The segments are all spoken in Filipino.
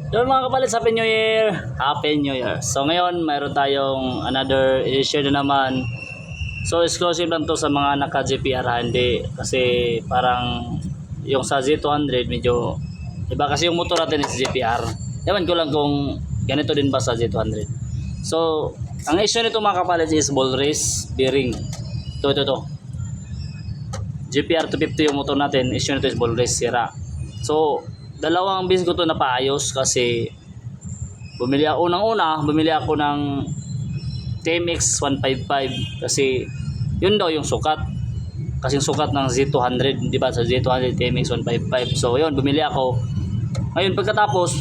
Yun mga kapalit, Happy New Year! Happy New Year! So ngayon, mayroon tayong another issue na naman. So exclusive lang to sa mga naka-GPR, hindi. Kasi parang yung sa Z200 medyo iba kasi yung motor natin is GPR. Ewan ko lang kung ganito din ba sa Z200. So, ang issue nito mga kapalit is ball race bearing. Ito. GPR 250 yung motor natin, issue nito is ball race sira. So, dalawang beses ko to napaayos kasi bumili ako ng TMX 155 kasi yun daw yung sukat. Kasing sukat ng Z200, di ba? Sa Z200 TMX 155. So, yun, bumili ako. Ngayon, pagkatapos,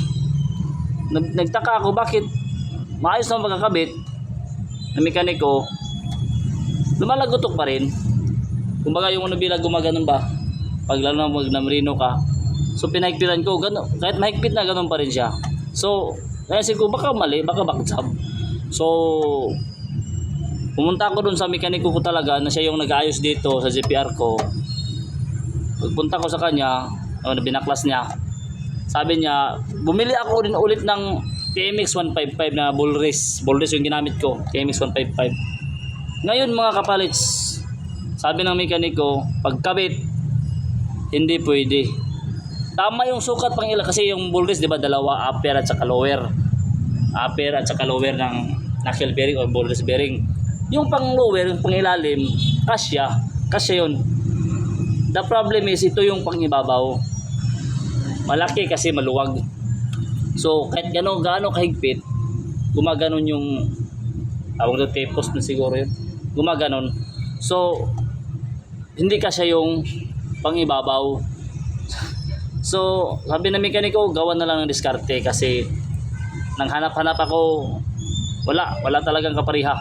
nagtaka ako bakit maayos na magkakabit na mekaniko, lumalagotok pa rin. Kumbaga yung nabila gumaganon ba? Pag lalo na mag-namrino ka. So, pinahigpitan ko, kahit mahigpit na, ganun pa rin siya. So, naisip ko, baka mali, baka backjob. So, pumunta ako dun sa mekaniko ko talaga na siya yung nag-aayos dito sa GPR ko. Pagpunta ko sa kanya, binaklas niya. Sabi niya, bumili ako din ulit ng TMX 155 na ball race. Ball race yung ginamit ko, TMX 155. Ngayon mga kapalits, sabi ng mekaniko, pagkabit, hindi pwede. Tama yung sukat pang ila kasi yung ball race, di ba, dalawa, upper at saka lower. Upper at saka lower ng knuckle bearing or ball race bearing. Yung pang lower, yung pang ilalim, kasya yun. The problem is, ito yung pang ibabaw. Malaki kasi maluwag. So, kahit gaano kahigpit, gumaganon yung, awag doon kay post na siguro yun. Gumaganon. So, hindi kasya yung pang ibabaw. So, sabi na mekaniko, gawa na lang ng diskarte kasi nang hanap-hanap ako, wala talagang kapariha.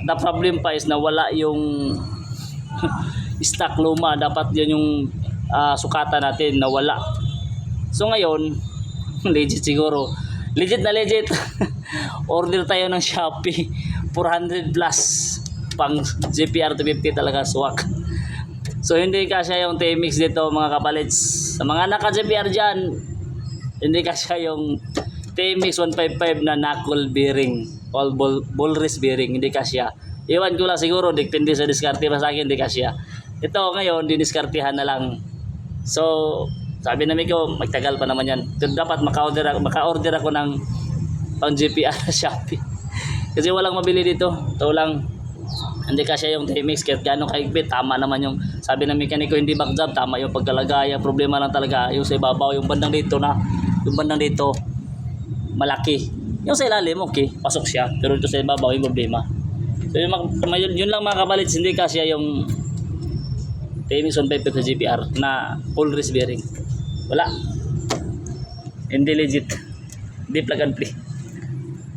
The problem pa is na wala yung stock luma, dapat yan yung sukatan natin na wala. So ngayon, legit siguro. Legit na legit. Order tayo ng Shopee, 400 plus pang GPR 250 talaga swak. So hindi kasya yung TMX dito mga kapalits. Sa mga naka-GPR dyan, hindi kasya yung TMX 155 na knuckle bearing, all ball race bearing, hindi kasya. Iwan ko lang siguro, depende sa diskarte pa sa akin, hindi kasya. Ito ngayon, diniskartihan na lang. So, sabi namin ko, magtagal pa naman yan. Dapat maka-order ako ng pang GPR Shopee. Kasi walang mabili dito. Ito lang. Hindi kasya yung TMX kahit gaano kahigpit, tama naman yung sabi ng mekaniko, hindi backjob, tama yung pagkalagay. Ang problema lang talaga yung sa ibabaw, yung bandang dito malaki. Yung sa ilalim okay, pasok siya, pero ito sa ibabaw yung problema. So yun lang mga kabalits, hindi kasya yung TMX 155 sa GPR na full race bearing. Wala. Hindi legit. Hindi plug and play.